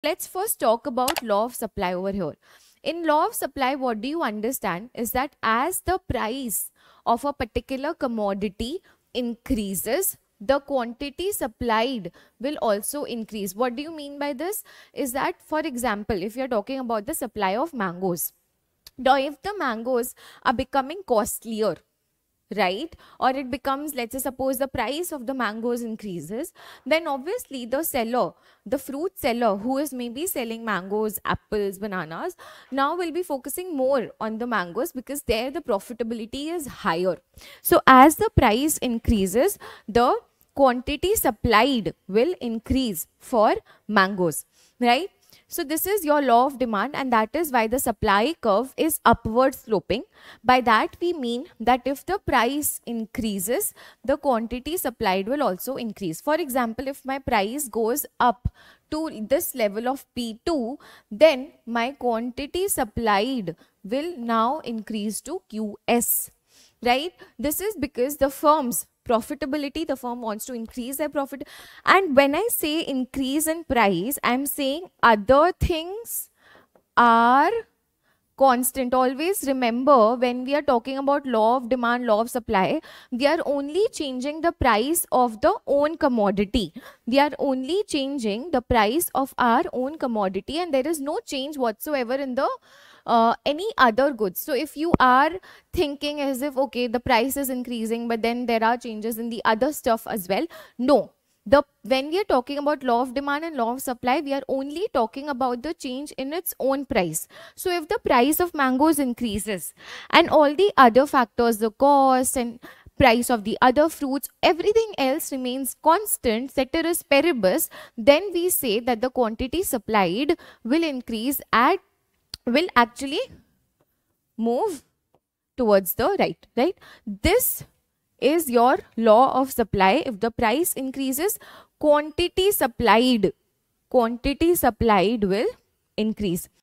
Let's first talk about law of supply over here. In law of supply, what do you understand is that as the price of a particular commodity increases, the quantity supplied will also increase. What do you mean by this? Is that, for example, if you're talking about the supply of mangoes, now if the mangoes are becoming costlier, right, or it becomes, let's say, suppose the price of the mangoes increases, then obviously the seller, the fruit seller who is maybe selling mangoes, apples, bananas, now will be focusing more on the mangoes because there the profitability is higher. So as the price increases, the quantity supplied will increase for mangoes, right? So this is your law of demand, and that is why the supply curve is upward sloping. By that we mean that if the price increases, the quantity supplied will also increase. For example, if my price goes up to this level of P2, then my quantity supplied will now increase to QS, right? This is because the firm's profitability, the firm wants to increase their profit. And when I say increase in price, I'm saying other things are constant. Always remember, when we are talking about law of demand, law of supply, we are only changing the price of the own commodity. We are only changing the price of our own commodity, and there is no change whatsoever in the any other goods. So if you are thinking as if, okay, the price is increasing, but then there are changes in the other stuff as well, no. When we are talking about law of demand and law of supply, we are only talking about the change in its own price. So if the price of mangoes increases and all the other factors, the cost and price of the other fruits, everything else remains constant, ceteris paribus, then we say that the quantity supplied will increase and will actually move towards the right? This is your law of supply. If the price increases, quantity supplied will increase.